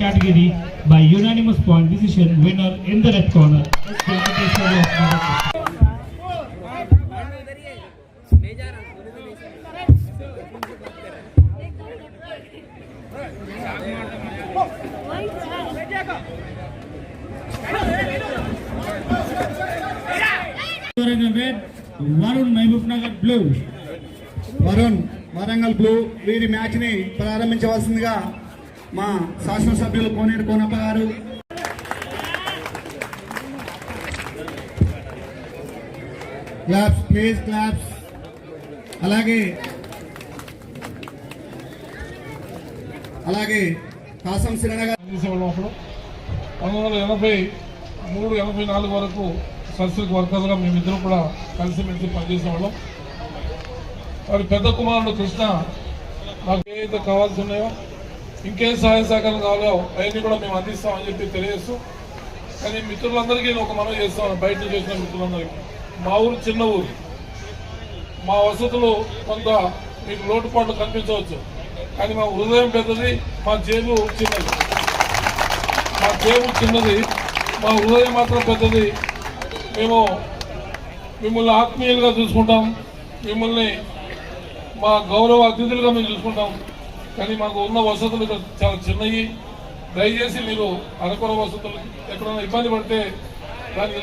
category by unanimous point decision, winner in the red corner. Varun Mahabubnagar blue. Varun Warangal blue వీరి match ని ప్రారంభించవలసిందిగా మా శాసనసభ్యులు కోనేరు కోనప్ప గారు. Claps please claps. అలాగే కాసం సిరణ గారు 1983-84 వరకు సర్సిక్ వర్కర్స్గా మేమిద్దరం కూడా కలిసిమెలిసి పనిచేసేవాళ్ళం. మరి పెద్ద కుమారుడు కృష్ణ నాకు ఏదైతే కావాల్సి ఉన్నాయో ఇంకేం సహాయ సహకారం కావాలో అవన్నీ కూడా మేము అందిస్తామని చెప్పి తెలియజేస్తూ, కానీ మిత్రులందరికీ ఒక మనవి చేస్తాం. బయట నుంచి వచ్చిన మిత్రులందరికీ, మా ఊరు చిన్న ఊరు, మా వసతులు కొంత మీకు లోటుపాట్లు కనిపించవచ్చు, కానీ మా హృదయం పెద్దది, మా జేబు చిన్నది, మా హృదయం మాత్రం పెద్దది. మేము మిమ్మల్ని ఆత్మీయులుగా చూసుకుంటాం, మిమ్మల్ని మా గౌరవ అతిథులుగా మేము చూసుకుంటాం. కానీ మాకు ఉన్న వసతులు చాలా చిన్నవి. దయచేసి మీరు అనుకున్న వసతులు ఎక్కడైనా ఇబ్బంది పడితే దానికి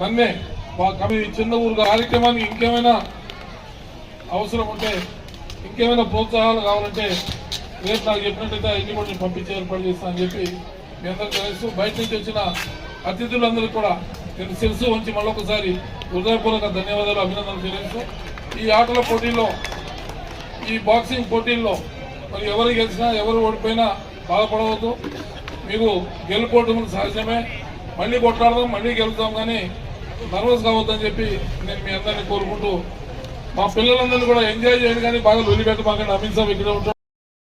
నన్నే చిన్న ఊరు కార్యక్రమానికి ఇంకేమైనా అవసరం ఉంటే, ఇంకేమైనా ప్రోత్సాహాలు కావాలంటే రేపు నాకు చెప్పినట్టయితే అన్ని కూడా నేను పంపించే ఏర్పాటు చేస్తాను అని చెప్పి మీ అందరికీ తెలుసు. బయట నుంచి వచ్చిన అతిథులందరికీ కూడా నేను శిరస్సు ఉంచి మళ్ళొకసారి హృదయపూర్వక ధన్యవాదాలు, అభినందనలు తెలియజేస్తూ, ఈ ఆటల పోటీల్లో, ఈ బాక్సింగ్ పోటీల్లో మరి ఎవరు గెలిచినా ఎవరు ఓడిపోయినా బాధపడవద్దు. మీకు గెలుపోవడం సహజమే, మళ్ళీ కొట్లాడదాం, మళ్ళీ గెలుద్దాం, కానీ నర్వస్ కావద్దని చెప్పి నేను మీ అందరినీ కోరుకుంటూ, మా పిల్లలందరినీ కూడా ఎంజాయ్ చేయండి, కానీ బాగా వదిలిపెట్టమాకండి. అమిత్ సాబ్ ఇక్కడ ఉంటాడు.